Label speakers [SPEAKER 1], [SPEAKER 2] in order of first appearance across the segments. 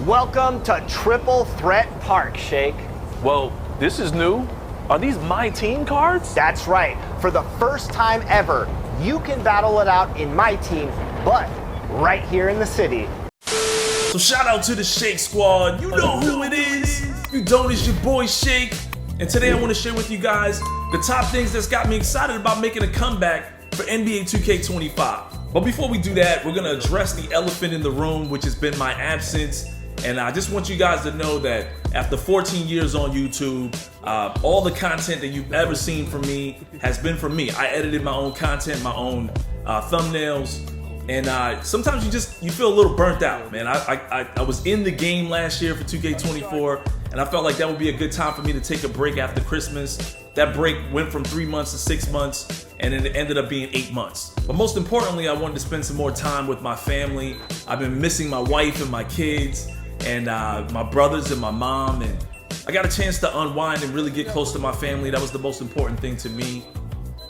[SPEAKER 1] Welcome to Triple Threat Park, Shake.
[SPEAKER 2] Well, this is new. Are these My Team cards?
[SPEAKER 1] That's right. For the first time ever, you can battle it out in My Team, but right here in the city.
[SPEAKER 3] So shout out to the Shake Squad. You know who it is. If you don't, it's your boy Shake. And today I want to share with you guys the top things that's got me excited about making a comeback for NBA 2K25. But before we do that, we're going to address the elephant in the room, which has been my absence. And I just want you guys to know that after 14 years on YouTube, all the content that you've ever seen from me has been from me. I edited my own content, my own thumbnails. And sometimes you feel a little burnt out, man. I was in the game last year for 2K24, and I felt like that would be a good time for me to take a break after Christmas. That break went from 3 months to 6 months, and it ended up being 8 months. But most importantly, I wanted to spend some more time with my family. I've been missing my wife and my kids, and my brothers and my mom, and I got a chance to unwind and really get close to my family. That was the most important thing to me.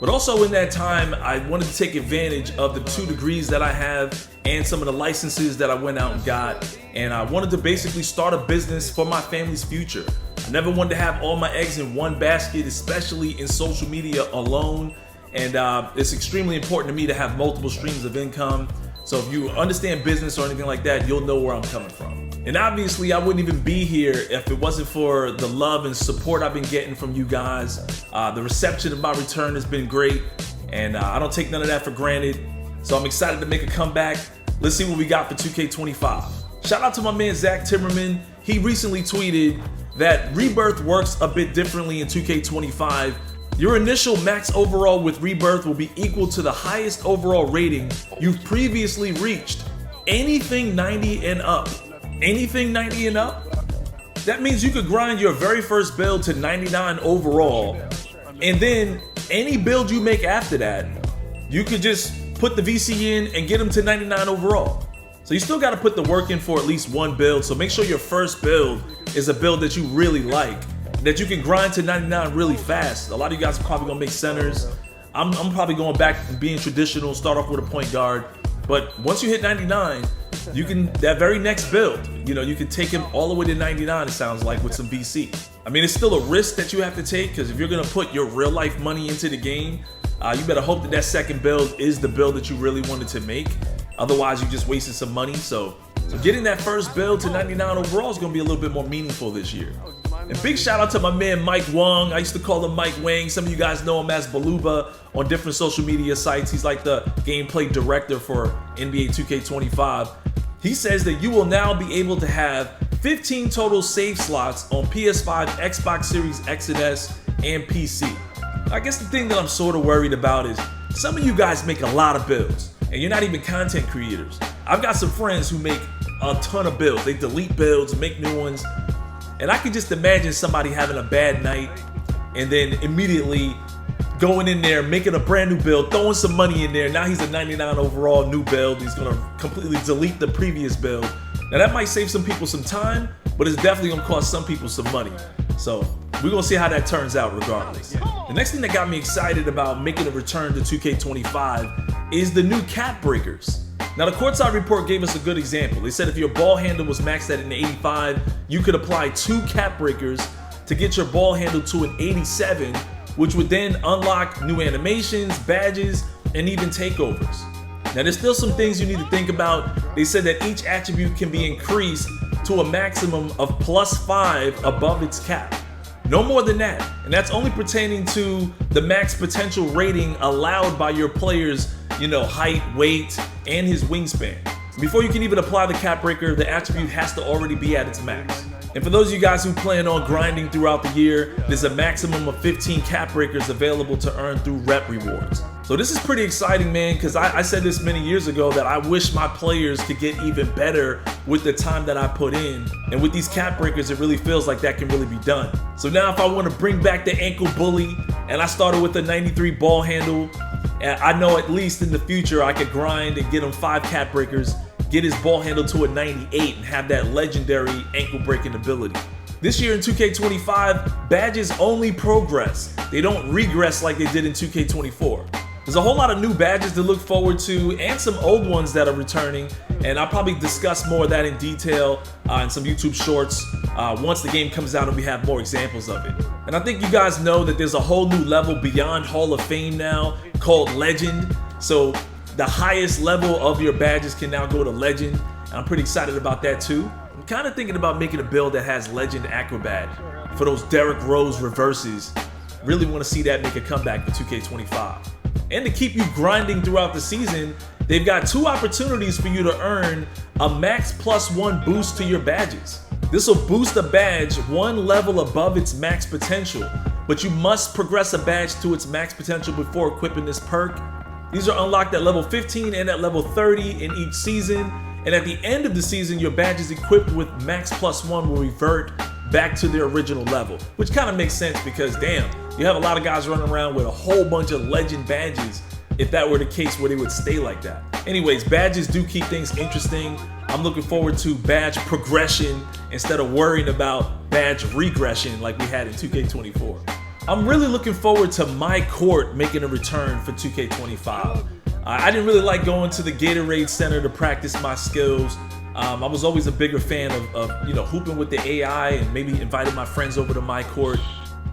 [SPEAKER 3] But also in that time, I wanted to take advantage of the 2 degrees that I have and some of the licenses that I went out and got. And I wanted to basically start a business for my family's future. I never wanted to have all my eggs in one basket, especially in social media alone. And it's extremely important to me to have multiple streams of income. So if you understand business or anything like that, you'll know where I'm coming from. And obviously, I wouldn't even be here if it wasn't for the love and support I've been getting from you guys. The reception of my return has been great, and I don't take none of that for granted. So I'm excited to make a comeback. Let's see what we got for 2K25. Shout out to my man, Zach Timmerman. He recently tweeted that Rebirth works a bit differently in 2K25. Your initial max overall with Rebirth will be equal to the highest overall rating you've previously reached. Anything 90 and up. Anything 90 and up? That means you could grind your very first build to 99 overall, and then any build you make after that, you could just put the VC in and get them to 99 overall. So you still got to put the work in for at least one build, so make sure your first build is a build that you really like, that you can grind to 99 really fast. A lot of you guys are probably gonna make centers. I'm probably going back and being traditional, start off with a point guard. But once you hit 99, you can, that very next build, you can take him all the way to 99, it sounds like, with some VC. I mean, it's still a risk that you have to take, because if you're gonna put your real life money into the game, you better hope that that second build is the build that you really wanted to make. Otherwise, you just wasted some money. So getting that first build to 99 overall is gonna be a little bit more meaningful this year. And big shout out to my man Mike Wong. I used to call him Mike Wang. Some of you guys know him as Baluba on different social media sites. He's like the gameplay director for NBA 2K25. He says that you will now be able to have 15 total save slots on PS5, Xbox Series X and S, and PC. I guess the thing that I'm sort of worried about is some of you guys make a lot of builds, and you're not even content creators. I've got some friends who make a ton of builds. They delete builds, make new ones. And I can just imagine somebody having a bad night and then immediately going in there, making a brand new build, throwing some money in there. Now he's a 99 overall new build. He's gonna completely delete the previous build. Now that might save some people some time, but it's definitely gonna cost some people some money. So we're gonna see how that turns out regardless. The next thing that got me excited about making a return to 2K25 is the new cap breakers. Now the courtside report gave us a good example. They said if your ball handle was maxed at an 85, you could apply 2 cap breakers to get your ball handle to an 87, which would then unlock new animations, badges, and even takeovers. Now there's still some things you need to think about. They said that each attribute can be increased to a maximum of +5 above its cap. No more than that. And that's only pertaining to the max potential rating allowed by your player's, height, weight, and his wingspan. Before you can even apply the cap breaker, the attribute has to already be at its max. And for those of you guys who plan on grinding throughout the year, there's a maximum of 15 cap breakers available to earn through rep rewards. So this is pretty exciting, man, because I said this many years ago that I wish my players could get even better with the time that I put in. And with these cap breakers, it really feels like that can really be done. So now if I want to bring back the ankle bully, and I started with a 93 ball handle, and I know at least in the future I could grind and get him 5 cap breakers, get his ball handle to a 98, and have that legendary ankle breaking ability. This year in 2K25, badges only progress. They don't regress like they did in 2K24. There's a whole lot of new badges to look forward to and some old ones that are returning, and I'll probably discuss more of that in detail in some YouTube shorts once the game comes out and we have more examples of it. And I think you guys know that there's a whole new level beyond Hall of Fame now called Legend. So the highest level of your badges can now go to Legend, and I'm pretty excited about that too. I'm kind of thinking about making a build that has Legend Acrobat for those Derrick Rose reverses. Really want to see that make a comeback for 2K25. And to keep you grinding throughout the season, they've got 2 opportunities for you to earn a max +1 boost to your badges. This will boost a badge 1 level above its max potential, but you must progress a badge to its max potential before equipping this perk. These are unlocked at level 15 and at level 30 in each season, and at the end of the season, your badges equipped with max +1 will revert back to their original level, which kind of makes sense because damn, you have a lot of guys running around with a whole bunch of legend badges if that were the case where they would stay like that. Anyways, badges do keep things interesting. I'm looking forward to badge progression instead of worrying about badge regression like we had in 2K24. I'm really looking forward to my court making a return for 2K25. I didn't really like going to the Gatorade Center to practice my skills. I was always a bigger fan of hooping with the AI and maybe inviting my friends over to my court.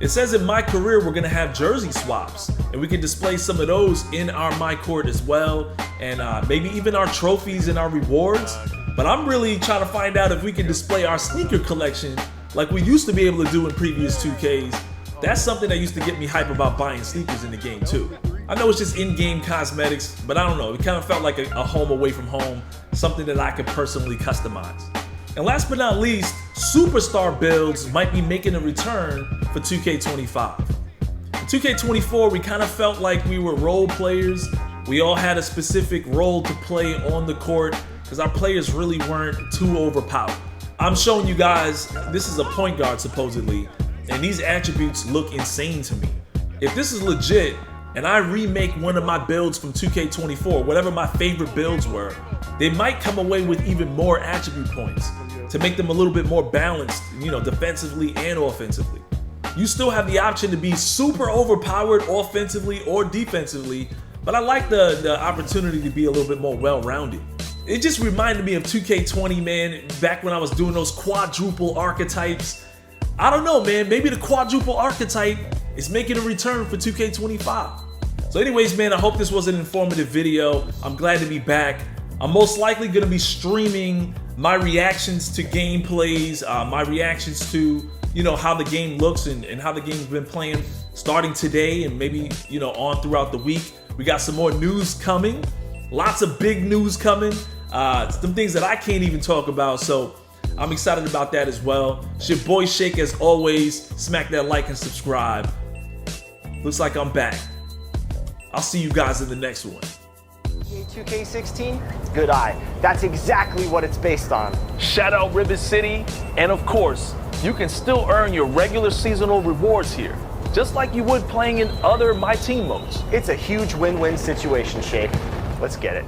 [SPEAKER 3] It says in my career we're gonna have jersey swaps, and we can display some of those in our my court as well, and maybe even our trophies and our rewards. But I'm really trying to find out if we can display our sneaker collection like we used to be able to do in previous 2Ks. That's something that used to get me hype about buying sneakers in the game too. I know it's just in-game cosmetics, but I don't know, it kind of felt like a home away from home, something that I could personally customize. And last but not least, superstar builds might be making a return for 2K25. In 2K24, we kind of felt like we were role players. We all had a specific role to play on the court because our players really weren't too overpowered. I'm showing you guys, this is a point guard supposedly, and these attributes look insane to me. If this is legit, and I remake one of my builds from 2K24, whatever my favorite builds were, they might come away with even more attribute points to make them a little bit more balanced, defensively and offensively. You still have the option to be super overpowered offensively or defensively, but I like the opportunity to be a little bit more well-rounded. It just reminded me of 2K20, man, back when I was doing those quadruple archetypes. I don't know, man, maybe the quadruple archetype is making a return for 2K25. So anyways, man, I hope this was an informative video. I'm glad to be back. I'm most likely gonna be streaming my reactions to gameplays, my reactions to, how the game looks and how the game's been playing starting today and maybe, on throughout the week. We got some more news coming, lots of big news coming, some things that I can't even talk about. So I'm excited about that as well. It's your boy Shake as always. Smack that like and subscribe. Looks like I'm back. I'll see you guys in the next one.
[SPEAKER 1] 2K16? Good eye. That's exactly what it's based on.
[SPEAKER 2] Shout out Ribbit City, and of course, you can still earn your regular seasonal rewards here, just like you would playing in other My Team modes.
[SPEAKER 1] It's a huge win-win situation, Shake. Let's get it.